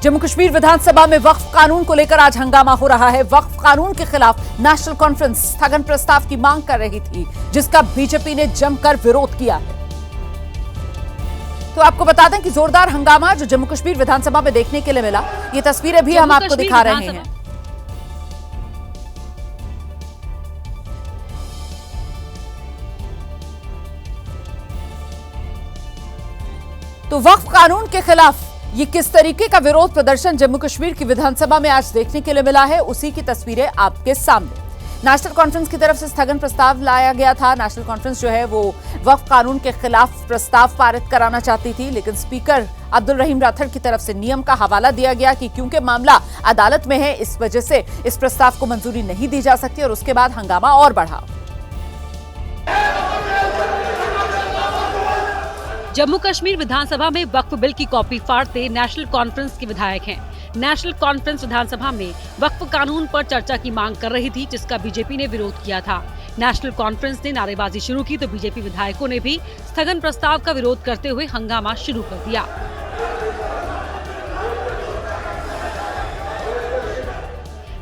जम्मू कश्मीर विधानसभा में वक्फ कानून को लेकर आज हंगामा हो रहा है। वक्फ कानून के खिलाफ नेशनल कॉन्फ्रेंस स्थगन प्रस्ताव की मांग कर रही थी, जिसका बीजेपी ने जमकर विरोध किया है। तो आपको बता दें कि जोरदार हंगामा जो जम्मू कश्मीर विधानसभा में देखने के लिए मिला, ये तस्वीरें भी हम आपको दिखा रहे हैं। तो वक्फ कानून के खिलाफ ये किस तरीके का विरोध प्रदर्शन जम्मू कश्मीर की विधानसभा में आज देखने के लिए मिला है, उसी की तस्वीरें आपके सामने। नेशनल कॉन्फ्रेंस की तरफ से स्थगन प्रस्ताव लाया गया था। नेशनल कॉन्फ्रेंस जो है वो वक्फ कानून के खिलाफ प्रस्ताव पारित कराना चाहती थी, लेकिन स्पीकर अब्दुल रहीम राठौड़ की तरफ से नियम का हवाला दिया गया कि क्योंकि मामला अदालत में है, इस वजह से इस प्रस्ताव को मंजूरी नहीं दी जा सकती और उसके बाद हंगामा और बढ़ा। जम्मू कश्मीर विधानसभा में वक्फ बिल की कॉपी फाड़ते नेशनल कॉन्फ्रेंस के विधायक हैं। नेशनल कॉन्फ्रेंस विधानसभा में वक्फ कानून पर चर्चा की मांग कर रही थी, जिसका बीजेपी ने विरोध किया था। नेशनल कॉन्फ्रेंस ने नारेबाजी शुरू की तो बीजेपी विधायकों ने भी स्थगन प्रस्ताव का विरोध करते हुए हंगामा शुरू कर दिया।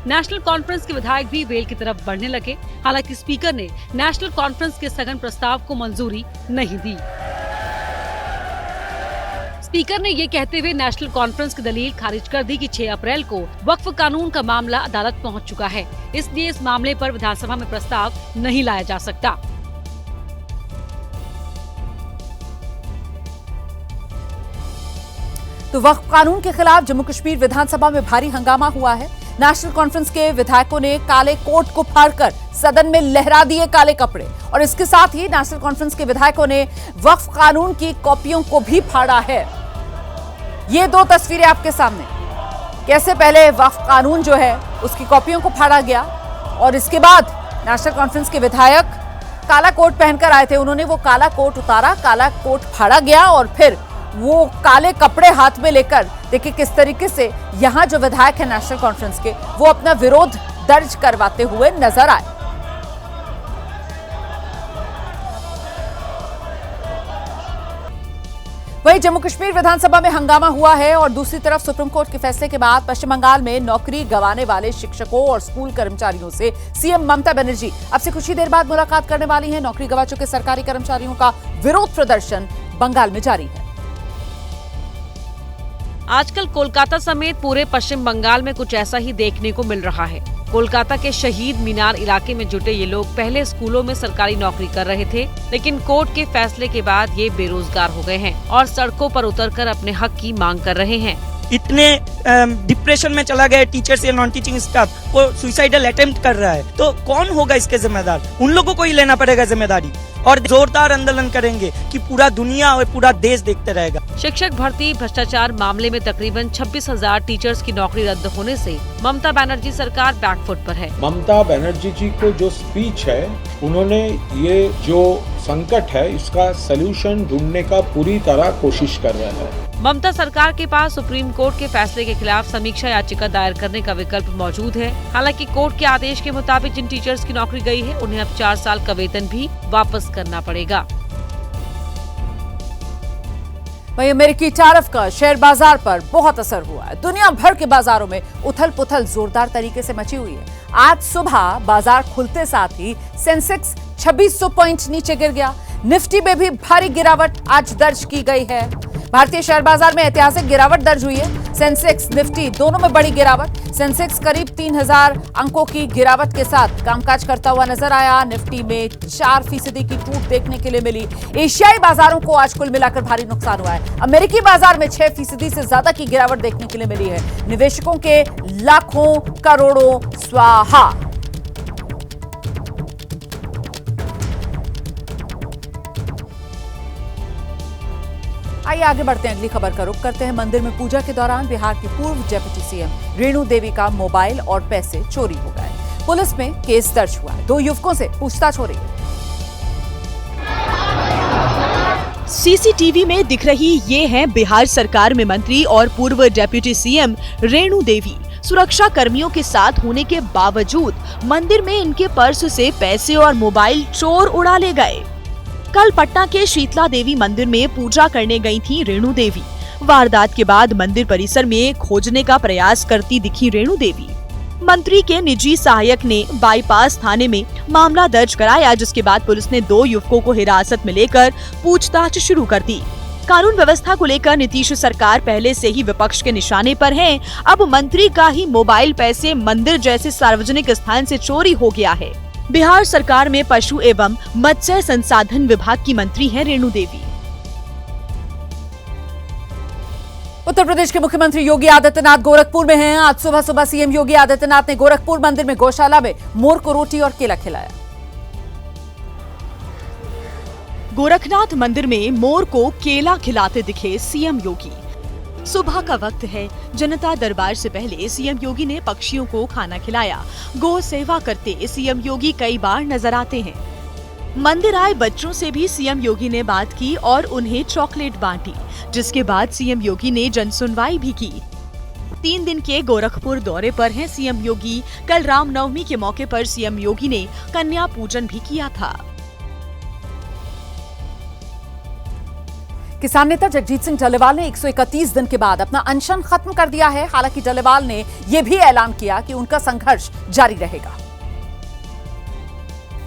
नेशनल कॉन्फ्रेंस के विधायक भी वेल की तरफ बढ़ने लगे। हालांकि स्पीकर ने नेशनल कॉन्फ्रेंस के स्थगन प्रस्ताव को मंजूरी नहीं दी। स्पीकर ने ये कहते हुए नेशनल कॉन्फ्रेंस की दलील खारिज कर दी कि 6 अप्रैल को वक्फ कानून का मामला अदालत पहुंच चुका है, इसलिए इस मामले पर विधानसभा में प्रस्ताव नहीं लाया जा सकता। तो वक्फ कानून के खिलाफ जम्मू कश्मीर विधानसभा में भारी हंगामा हुआ है। नेशनल कॉन्फ्रेंस के विधायकों ने काले कोट को फाड़कर सदन में लहरा दिए काले कपड़े, और इसके साथ ही नेशनल कॉन्फ्रेंस के विधायकों ने वक्फ कानून की कॉपियों को भी फाड़ा है। ये 2 तस्वीरें आपके सामने, कैसे पहले वक्फ कानून जो है उसकी कॉपियों को फाड़ा गया और इसके बाद नेशनल कॉन्फ्रेंस के विधायक काला कोट पहनकर आए थे, उन्होंने वो काला कोट उतारा, काला कोट फाड़ा गया और फिर वो काले कपड़े हाथ में लेकर देखिए किस तरीके से यहां जो विधायक है नेशनल कॉन्फ्रेंस के, वो अपना विरोध दर्ज करवाते हुए नजर आए। वहीं जम्मू कश्मीर विधानसभा में हंगामा हुआ है और दूसरी तरफ सुप्रीम कोर्ट के फैसले के बाद पश्चिम बंगाल में नौकरी गंवाने वाले शिक्षकों और स्कूल कर्मचारियों से सीएम ममता बनर्जी अब से कुछ ही देर बाद मुलाकात करने वाली हैं। नौकरी गंवा चुके सरकारी कर्मचारियों का विरोध प्रदर्शन बंगाल में जारी है। आजकल कोलकाता समेत पूरे पश्चिम बंगाल में कुछ ऐसा ही देखने को मिल रहा है। कोलकाता के शहीद मीनार इलाके में जुटे ये लोग पहले स्कूलों में सरकारी नौकरी कर रहे थे, लेकिन कोर्ट के फैसले के बाद ये बेरोजगार हो गए हैं और सड़कों पर उतरकर अपने हक की मांग कर रहे हैं। इतने डिप्रेशन में चला गया टीचर्स या नॉन टीचिंग स्टाफ, वो सुसाइडल अटेम्प्ट कर रहा है, तो कौन होगा इसके जिम्मेदार? उन लोगों को ही लेना पड़ेगा जिम्मेदारी, और जोरदार आंदोलन करेंगे कि पूरा दुनिया और पूरा देश देखते रहेगा। शिक्षक भर्ती भ्रष्टाचार मामले में तकरीबन 26,000 टीचर्स की नौकरी रद्द होने से ममता बनर्जी सरकार बैकफुट पर है। ममता बनर्जी जी को जो स्पीच है, उन्होंने ये जो संकट है इसका सलूशन ढूंढने का पूरी तरह कोशिश कर रहे हैं। ममता सरकार के पास सुप्रीम कोर्ट के फैसले के खिलाफ समीक्षा याचिका दायर करने का विकल्प मौजूद है। हालांकि कोर्ट के आदेश के मुताबिक जिन टीचर्स की नौकरी गई है, उन्हें अब 4 साल का वेतन भी वापस करना पड़ेगा। वहीं अमेरिकी टैरिफ का शेयर बाजार पर बहुत असर हुआ है। दुनिया भर के बाजारों में उथल पुथल जोरदार तरीके से मची हुई है। आज सुबह बाजार खुलते साथ ही सेंसेक्स 2600 पॉइंट नीचे गिर गया। निफ्टी में भी भारी गिरावट आज दर्ज की गई है। भारतीय शेयर बाजार में ऐतिहासिक गिरावट दर्ज हुई है। सेंसेक्स निफ्टी दोनों में बड़ी गिरावट। सेंसेक्स करीब 3000 अंकों की गिरावट के साथ कामकाज करता हुआ नजर आया। निफ्टी में 4% की टूट देखने के लिए मिली। एशियाई बाजारों को आज कुल मिलाकर भारी नुकसान हुआ है। अमेरिकी बाजार में 6% से ज्यादा की गिरावट देखने के लिए मिली है। निवेशकों के लाखों करोड़ों स्वाहा। आइए आगे बढ़ते हैं, अगली खबर का रुख करते हैं। मंदिर में पूजा के दौरान बिहार की पूर्व डिप्टी सीएम रेणु देवी का मोबाइल और पैसे चोरी हो गए। पुलिस में केस दर्ज हुआ है। 2 युवकों से पूछताछ हो रही है। सीसीटीवी में दिख रही ये हैं बिहार सरकार में मंत्री और पूर्व डिप्टी सीएम रेणु देवी। सुरक्षा कर्मियों के साथ होने के बावजूद मंदिर में इनके पर्स से पैसे और मोबाइल चोर उड़ा ले गए। कल पटना के शीतला देवी मंदिर में पूजा करने गई थी रेणु देवी। वारदात के बाद मंदिर परिसर में खोजने का प्रयास करती दिखी रेणु देवी। मंत्री के निजी सहायक ने बाईपास थाने में मामला दर्ज कराया, जिसके बाद पुलिस ने 2 युवकों को हिरासत में लेकर पूछताछ शुरू कर दी। कानून व्यवस्था को लेकर नीतीश सरकार पहले से ही विपक्ष के निशाने पर है। अब मंत्री का ही मोबाइल पैसे मंदिर जैसे सार्वजनिक स्थान से चोरी हो गया है। बिहार सरकार में पशु एवं मत्स्य संसाधन विभाग की मंत्री हैं रेणु देवी। उत्तर प्रदेश के मुख्यमंत्री योगी आदित्यनाथ गोरखपुर में हैं। आज सुबह सुबह सीएम योगी आदित्यनाथ ने गोरखपुर मंदिर में गौशाला में मोर को रोटी और केला खिलाया। गोरखनाथ मंदिर में मोर को केला खिलाते दिखे सीएम योगी। सुबह का वक्त है। जनता दरबार से पहले सीएम योगी ने पक्षियों को खाना खिलाया। गौ सेवा करते सीएम योगी कई बार नजर आते हैं। मंदिर आए बच्चों से भी सीएम योगी ने बात की और उन्हें चॉकलेट बांटी, जिसके बाद सीएम योगी ने जनसुनवाई भी की। 3 दिन के गोरखपुर दौरे पर हैं सीएम योगी। कल रामनवमी के मौके पर सीएम योगी ने कन्या पूजन भी किया था। किसान नेता जगजीत सिंह डल्लेवाल ने 131 दिन के बाद अपना अनशन खत्म कर दिया है। हालांकि डल्लेवाल ने यह भी ऐलान किया कि उनका संघर्ष जारी रहेगा।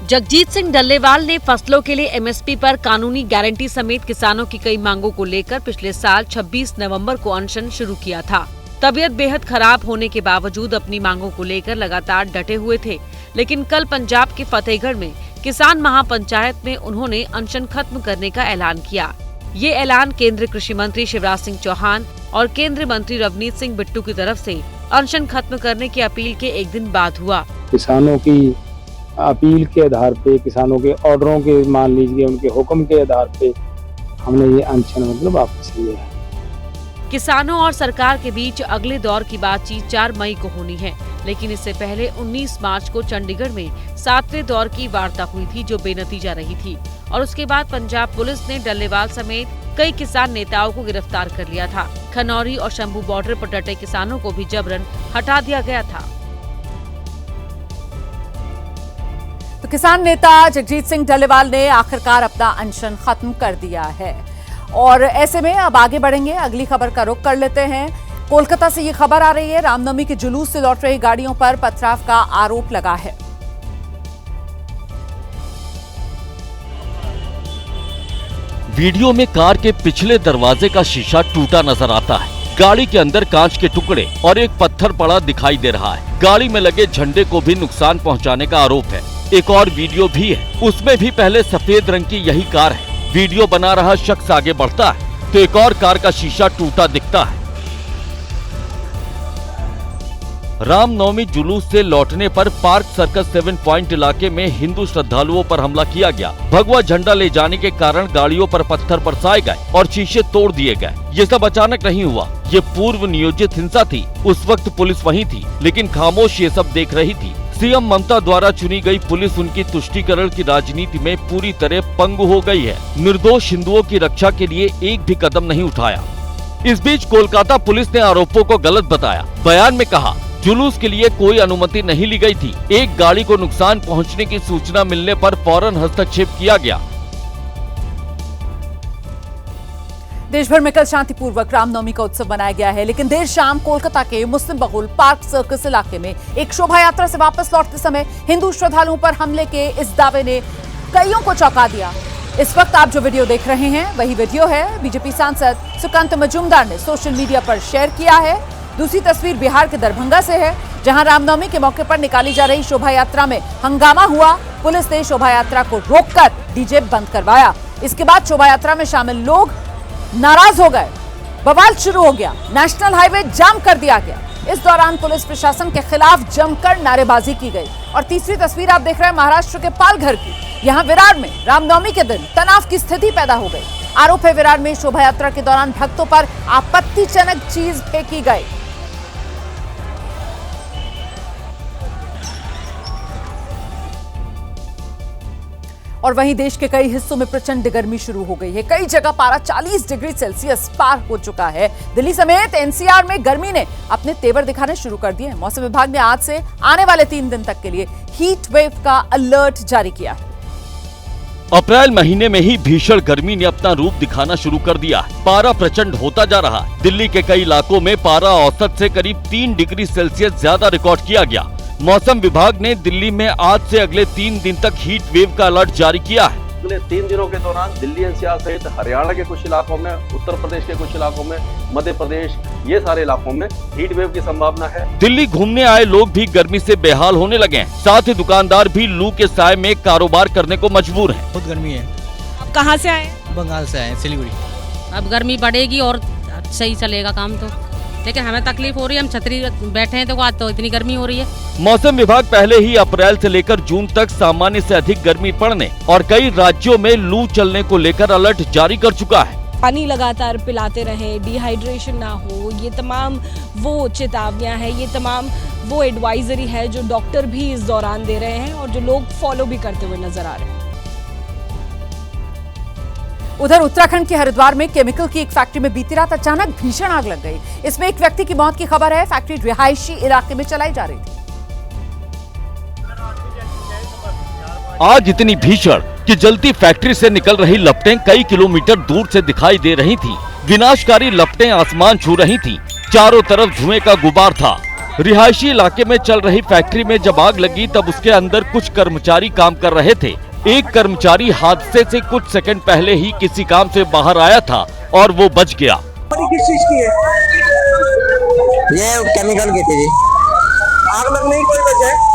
जगजीत सिंह डल्लेवाल ने फसलों के लिए एमएसपी पर कानूनी गारंटी समेत किसानों की कई मांगों को लेकर पिछले साल 26 नवंबर को अनशन शुरू किया था। तबीयत बेहद खराब होने के बावजूद अपनी मांगों को लेकर लगातार डटे हुए थे, लेकिन कल पंजाब के फतेहगढ़ में किसान महापंचायत में उन्होंने अनशन खत्म करने का ऐलान किया। ये ऐलान केंद्रीय कृषि मंत्री शिवराज सिंह चौहान और केंद्रीय मंत्री रवनीत सिंह बिट्टू की तरफ से अनशन खत्म करने की अपील के एक दिन बाद हुआ। किसानों की अपील के आधार पे, किसानों के ऑर्डरों के, मान लीजिए उनके हुक्म के आधार पे हमने ये अनशन वापस लिया है। किसानों और सरकार के बीच अगले दौर की बातचीत 4 मई को होनी है, लेकिन इससे पहले 19 मार्च को चंडीगढ़ में 7वें दौर की वार्ता हुई थी, जो बेनतीजा रही थी। और उसके बाद पंजाब पुलिस ने डल्लेवाल समेत कई किसान नेताओं को गिरफ्तार कर लिया था। खनौरी और शंभू बॉर्डर पर डटे किसानों को भी जबरन हटा दिया गया था। तो किसान नेता जगजीत सिंह डल्लेवाल ने आखिरकार अपना अनशन खत्म कर दिया है। और ऐसे में अब आगे बढ़ेंगे, अगली खबर का रुख कर लेते हैं। कोलकाता से ये खबर आ रही है, रामनवमी के जुलूस से लौट रही गाड़ियों पर पथराव का आरोप लगा है। वीडियो में कार के पिछले दरवाजे का शीशा टूटा नजर आता है। गाड़ी के अंदर कांच के टुकड़े और एक पत्थर पड़ा दिखाई दे रहा है। गाड़ी में लगे झंडे को भी नुकसान पहुंचाने का आरोप है। एक और वीडियो भी है, उसमें भी पहले सफेद रंग की यही कार है। वीडियो बना रहा शख्स आगे बढ़ता है तो एक और कार का शीशा टूटा दिखता है। रामनवमी जुलूस से लौटने पर पार्क सर्कस 7 पॉइंट इलाके में हिंदू श्रद्धालुओं पर हमला किया गया। भगवा झंडा ले जाने के कारण गाड़ियों पर पत्थर बरसाए गए और शीशे तोड़ दिए गए। ये सब अचानक नहीं हुआ, ये पूर्व नियोजित हिंसा थी। उस वक्त पुलिस वहीं थी, लेकिन खामोश ये सब देख रही थी। सीएम ममता द्वारा चुनी गई पुलिस उनकी तुष्टीकरण की राजनीति में पूरी तरह पंगु हो गई है। निर्दोष हिंदुओं की रक्षा के लिए एक भी कदम नहीं उठाया। इस बीच कोलकाता पुलिस ने आरोपों को गलत बताया। बयान में कहा, जुलूस के लिए कोई अनुमति नहीं ली गई थी। एक गाड़ी को नुकसान पहुंचने की सूचना मिलने पर फौरन हस्तक्षेप किया गया। देश भर में कल शांतिपूर्वक रामनवमी का उत्सव मनाया गया है, लेकिन देर शाम कोलकाता के मुस्लिम बहुल पार्क सर्कस इलाके में एक शोभा यात्रा से वापस लौटते समय हिंदू श्रद्धालुओं पर हमले के इस दावे ने कईयों को चौंका दिया। इस वक्त आप जो वीडियो देख रहे हैं वही वीडियो है बीजेपी सांसद सुकांत मजूमदार ने सोशल मीडिया पर शेयर किया है। दूसरी तस्वीर बिहार के दरभंगा से है, जहां रामनवमी के मौके पर निकाली जा रही शोभा यात्रा में हंगामा हुआ। पुलिस ने शोभा यात्रा को रोककर डीजे बंद करवाया। इसके बाद शोभा यात्रा में शामिल लोग नाराज हो गए, बवाल शुरू हो गया, नेशनल हाईवे जाम कर दिया गया। इस दौरान पुलिस प्रशासन के खिलाफ जमकर नारेबाजी की गई। और तीसरी तस्वीर आप देख रहे हैं महाराष्ट्र के पालघर की। यहाँ विरार में रामनवमी के दिन तनाव की स्थिति पैदा हो गई। आरोप है विरार में शोभा यात्रा के दौरान भक्तों पर आपत्तिजनक चीज फेंकी गई। और वहीं देश के कई हिस्सों में प्रचंड गर्मी शुरू हो गई है। कई जगह पारा 40 डिग्री सेल्सियस पार हो चुका है। दिल्ली समेत एनसीआर में गर्मी ने अपने तेवर दिखाने शुरू कर दिए। मौसम विभाग ने आज से आने वाले 3 दिन तक के लिए हीट वेव का अलर्ट जारी किया है। अप्रैल महीने में ही भीषण गर्मी ने अपना रूप दिखाना शुरू कर दिया है। पारा प्रचंड होता जा रहा है। दिल्ली के कई इलाकों में पारा औसत से करीब 3 डिग्री सेल्सियस ज्यादा रिकॉर्ड किया गया। मौसम विभाग ने दिल्ली में आज से अगले 3 दिन तक हीट वेव का अलर्ट जारी किया है। अगले 3 दिनों के दौरान दिल्ली एनसीआर सहित हरियाणा के कुछ इलाकों में, उत्तर प्रदेश के कुछ इलाकों में, मध्य प्रदेश, ये सारे इलाकों में हीट वेव की संभावना है। दिल्ली घूमने आए लोग भी गर्मी से बेहाल होने लगे हैं। साथ ही दुकानदार भी लू के साए में कारोबार करने को मजबूर हैं। बहुत गर्मी है। आप कहाँ से आए? बंगाल से आए, सिलीगुड़ी। अब गर्मी बढ़ेगी और सही चलेगा काम तो, लेकिन हमें तकलीफ हो रही है। हम छतरी बैठे हैं तो आज तो इतनी गर्मी हो रही है। मौसम विभाग पहले ही अप्रैल से लेकर जून तक सामान्य से अधिक गर्मी पड़ने और कई राज्यों में लू चलने को लेकर अलर्ट जारी कर चुका है। पानी लगातार पिलाते रहें, डिहाइड्रेशन ना हो, ये तमाम वो चेतावनियां हैं, ये तमाम वो एडवाइजरी है जो डॉक्टर भी इस दौरान दे रहे हैं और जो लोग फॉलो भी करते हुए नजर आ रहे हैं। उधर उत्तराखंड के हरिद्वार में केमिकल की एक फैक्ट्री में बीती रात अचानक भीषण आग लग गई। इसमें एक व्यक्ति की मौत की खबर है। फैक्ट्री रिहायशी इलाके में चलाई जा रही थी। आग इतनी भीषण कि जलती फैक्ट्री से निकल रही लपटें कई किलोमीटर दूर से दिखाई दे रही थी। विनाशकारी लपटें आसमान छू रही थी। चारों तरफ धुएं का गुबार था। रिहायशी इलाके में चल रही फैक्ट्री में जब आग लगी तब उसके अंदर कुछ कर्मचारी काम कर रहे थे। एक कर्मचारी हादसे से कुछ सेकंड पहले ही किसी काम से बाहर आया था और वो बच गया। किस चीज की है? ये केमिकल की थी जी। आग लगने की कोई वजह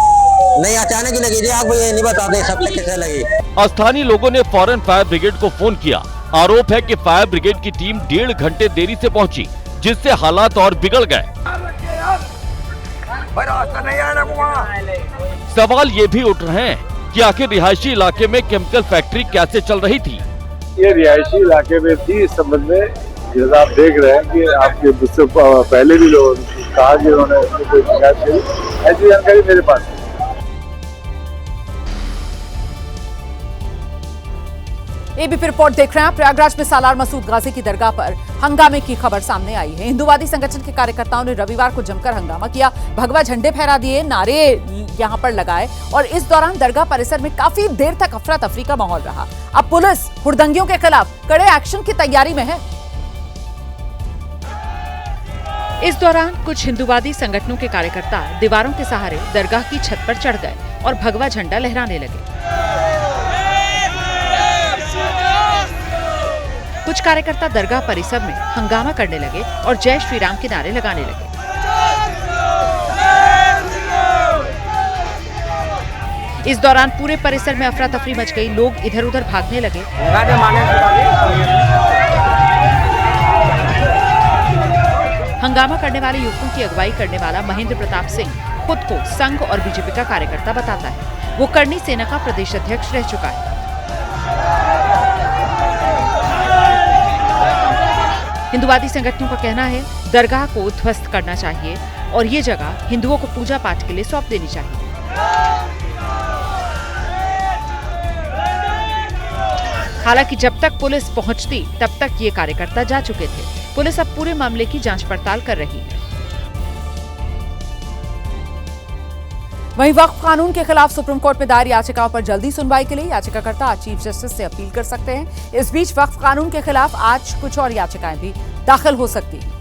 नहीं, अचानक ही लगी जी आग। ये नहीं बताते सब कैसे लगी। स्थानीय लोगों ने फौरन फायर ब्रिगेड को फोन किया। आरोप है कि फायर ब्रिगेड की टीम 1.5 घंटे देरी से पहुंची, जिससे हालात और बिगड़ गए। सवाल ये भी उठ रहे हैं कि आखिर रिहायशी इलाके में केमिकल फैक्ट्री कैसे चल रही थी। ये रिहायशी इलाके में थी। इस संबंध में जैसा आप देख रहे हैं कि आपके मुझसे पहले भी लोगों ने कहा कि उन्होंने कोई शिकायत की, ऐसी जानकारी मेरे पास है। एबीपी रिपोर्ट देख रहे हैं। प्रयागराज में सालार मसूद गाजी की दरगाह पर हंगामे की खबर सामने आई है। हिंदुवादी संगठन के कार्यकर्ताओं ने रविवार को जमकर हंगामा किया। भगवा झंडे फहरा दिए, नारे यहां पर लगाए और इस दौरान दरगाह परिसर में काफी देर तक अफरा तफरी का माहौल रहा। अब पुलिस हुड़दंगियों के खिलाफ कड़े एक्शन की तैयारी में है। इस दौरान कुछ हिंदुवादी संगठनों के कार्यकर्ता दीवारों के सहारे दरगाह की छत पर चढ़ गए और भगवा झंडा लहराने लगे। कुछ कार्यकर्ता दरगाह परिसर में हंगामा करने लगे और जय श्री राम के नारे लगाने लगे। इस दौरान पूरे परिसर में अफरा तफरी मच गई। लोग इधर उधर भागने लगे। हंगामा करने वाले युवकों की अगुवाई करने वाला महेंद्र प्रताप सिंह खुद को संघ और बीजेपी का कार्यकर्ता बताता है। वो करनी सेना का प्रदेश अध्यक्ष रह चुका है। हिंदुवादी संगठनों का कहना है दरगाह को ध्वस्त करना चाहिए और ये जगह हिंदुओं को पूजा पाठ के लिए सौंप देनी चाहिए। हालांकि जब तक पुलिस पहुंचती तब तक ये कार्यकर्ता जा चुके थे। पुलिस अब पूरे मामले की जांच पड़ताल कर रही है। वहीं वक्फ कानून के खिलाफ सुप्रीम कोर्ट में दायर याचिकाओं पर जल्दी सुनवाई के लिए याचिकाकर्ता आज चीफ जस्टिस से अपील कर सकते हैं। इस बीच वक्फ कानून के खिलाफ आज कुछ और याचिकाएं भी दाखिल हो सकती हैं।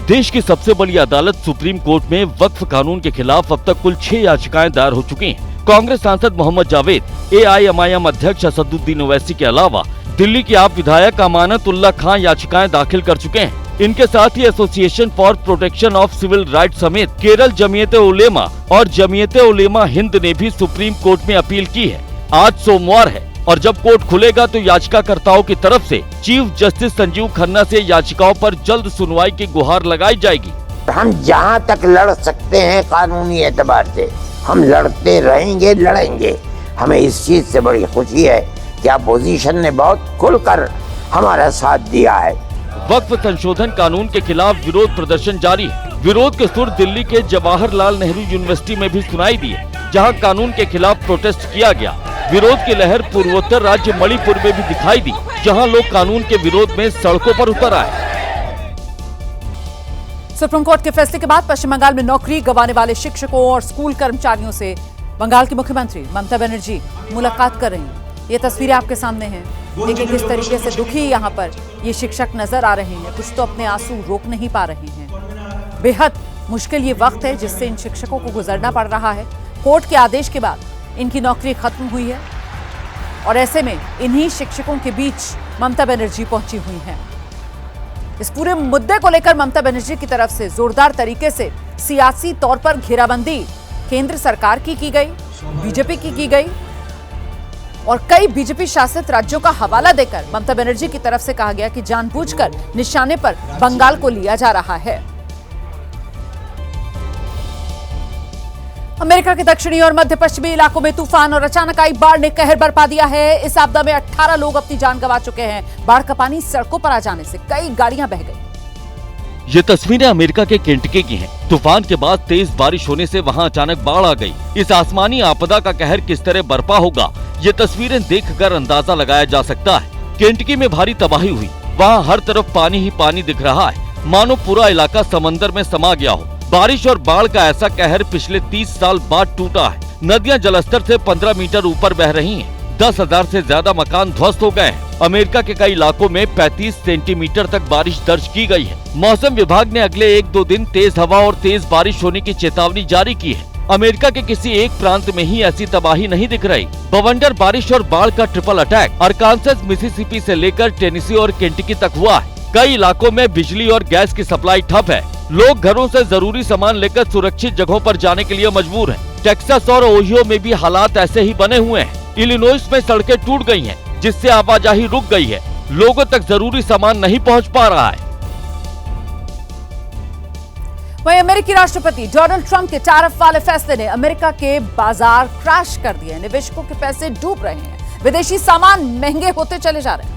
देश की सबसे बड़ी अदालत सुप्रीम कोर्ट में वक्फ कानून के खिलाफ अब तक कुल 6 याचिकाएं दायर हो चुकी हैं। कांग्रेस सांसद मोहम्मद जावेद, AIMIM अध्यक्ष असदुद्दीन ओवैसी के अलावा दिल्ली के आप विधायक अमानतुल्लाह खान याचिकाएं दाखिल कर चुके हैं। इनके साथ ही Association for Protection of Civil Rights समेत केरल जमीयत-ए-उलेमा और जमीयत-ए-उलेमा हिंद ने भी सुप्रीम कोर्ट में अपील की है। आज सोमवार है और जब कोर्ट खुलेगा तो याचिकाकर्ताओं की तरफ से चीफ जस्टिस संजीव खन्ना से याचिकाओं पर जल्द सुनवाई की गुहार लगाई जाएगी। हम जहाँ तक लड़ सकते हैं कानूनी एतबार से हम लड़ते रहेंगे, लड़ेंगे। हमें इस चीज से बड़ी खुशी है कि अपोजिशन ने बहुत खुलकर हमारा साथ दिया है। वक्फ संशोधन कानून के खिलाफ विरोध प्रदर्शन जारी है। विरोध के सुर दिल्ली के जवाहरलाल नेहरू यूनिवर्सिटी में भी सुनाई दिए, जहां कानून के खिलाफ प्रोटेस्ट किया गया। विरोध की लहर पूर्वोत्तर राज्य मणिपुर में भी दिखाई दी, जहां लोग कानून के विरोध में सड़कों पर उतर आए। सुप्रीम कोर्ट के फैसले के बाद पश्चिम बंगाल में नौकरी गंवाने वाले शिक्षकों और स्कूल कर्मचारियों से बंगाल की मुख्यमंत्री ममता बनर्जी मुलाकात कर रही हैं। ये तस्वीरें आपके सामने हैं। देखिए किस तरीके से दुखी यहाँ पर ये शिक्षक नजर आ रहे हैं। कुछ तो अपने आंसू रोक नहीं पा रहे हैं। बेहद मुश्किल ये वक्त है जिससे इन शिक्षकों को गुजरना पड़ रहा है। कोर्ट के आदेश के बाद इनकी नौकरी खत्म हुई है और ऐसे में इन्हीं शिक्षकों के बीच ममता बनर्जी पहुंची हुई हैं। इस पूरे मुद्दे को लेकर ममता बनर्जी की तरफ से जोरदार तरीके से सियासी तौर पर घेराबंदी केंद्र सरकार की गई, बीजेपी की गई और कई बीजेपी शासित राज्यों का हवाला देकर ममता बनर्जी की तरफ से कहा गया कि जानबूझकर निशाने पर बंगाल को लिया जा रहा है। अमेरिका के दक्षिणी और मध्य पश्चिमी इलाकों में तूफान और अचानक आई बाढ़ ने कहर बरपा दिया है। इस आपदा में 18 लोग अपनी जान गंवा चुके हैं। बाढ़ का पानी सड़कों पर आ जाने से कई गाड़ियां बह गई। ये तस्वीरें अमेरिका के केंटकी की हैं। तूफान के बाद तेज बारिश होने से वहां अचानक बाढ़ आ गई। इस आसमानी आपदा का कहर किस तरह बरपा होगा, ये तस्वीरें देखकर अंदाजा लगाया जा सकता है। केंटकी में भारी तबाही हुई। वहां हर तरफ पानी ही पानी दिख रहा है, मानो पूरा इलाका समंदर में समा गया हो। बारिश और बाढ़ का ऐसा कहर पिछले 30 साल बाद टूटा है। नदियां जलस्तर से 15 मीटर ऊपर बह रही हैं। 10,000 से ज्यादा मकान ध्वस्त हो गए हैं। अमेरिका के कई इलाकों में 35 सेंटीमीटर तक बारिश दर्ज की गई है। मौसम विभाग ने अगले 1-2 दिन तेज हवा और तेज बारिश होने की चेतावनी जारी की है। अमेरिका के किसी एक प्रांत में ही ऐसी तबाही नहीं दिख रही। बवंडर बारिश और बाढ़ का ट्रिपल अटैक अरकानसास, मिसिसिपी से लेकर टेनेसी और केंटकी तक हुआ है। कई इलाकों में बिजली और गैस की सप्लाई ठप है। लोग घरों से जरूरी सामान लेकर सुरक्षित जगहों पर जाने के लिए मजबूर हैं। टेक्सास और ओहियो में भी हालात ऐसे ही बने हुए हैं। इलिनॉइस में सड़कें टूट गई हैं, जिससे आवाजाही रुक गई है। लोगों तक जरूरी सामान नहीं पहुंच पा रहा है। वहीं अमेरिकी राष्ट्रपति डोनाल्ड ट्रंप के टैरिफ वाले फैसले ने अमेरिका के बाजार क्रैश कर दिए। निवेशकों के पैसे डूब रहे हैं। विदेशी सामान महंगे होते चले जा रहे हैं।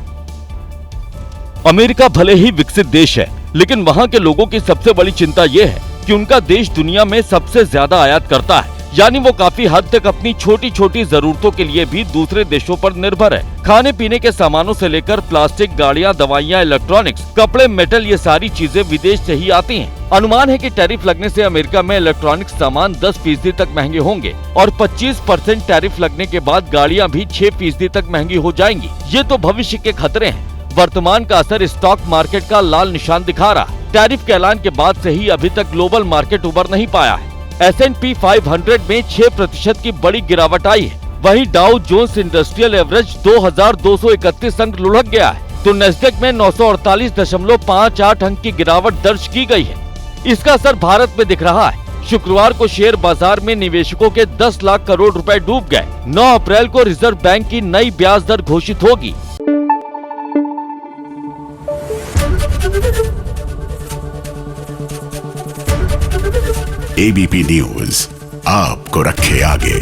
अमेरिका भले ही विकसित देश है, लेकिन वहाँ के लोगों की सबसे बड़ी चिंता ये है कि उनका देश दुनिया में सबसे ज्यादा आयात करता है। यानी वो काफी हद तक अपनी छोटी छोटी जरूरतों के लिए भी दूसरे देशों पर निर्भर है। खाने पीने के सामानों से लेकर प्लास्टिक, गाड़ियाँ, दवाइयाँ, इलेक्ट्रॉनिक्स, कपड़े, मेटल, ये सारी चीजें विदेश से ही आती हैं। अनुमान है कि टैरिफ लगने से अमेरिका में इलेक्ट्रॉनिक्स सामान 10% तक महंगे होंगे और 25% टैरिफ लगने के बाद गाड़ियाँ भी 6% तक महंगी हो जाएंगी। ये तो भविष्य के खतरे हैं। वर्तमान का असर स्टॉक मार्केट का लाल निशान दिखा रहा है। टैरिफ के ऐलान के बाद से ही अभी तक ग्लोबल मार्केट उबर नहीं पाया है। S&P 500 में 6% की बड़ी गिरावट आई है। वहीं डाउ जोन्स इंडस्ट्रियल एवरेज 2231 अंक लुढ़क गया है, तो नेस्डेक में 948.58 अंक की गिरावट दर्ज की गई है। इसका असर भारत में दिख रहा है। शुक्रवार को शेयर बाजार में निवेशकों के 10 लाख करोड़ रुपए डूब गए। 9 अप्रैल को रिजर्व बैंक की नई ब्याज दर घोषित होगी। ABP न्यूज आपको रखे आगे।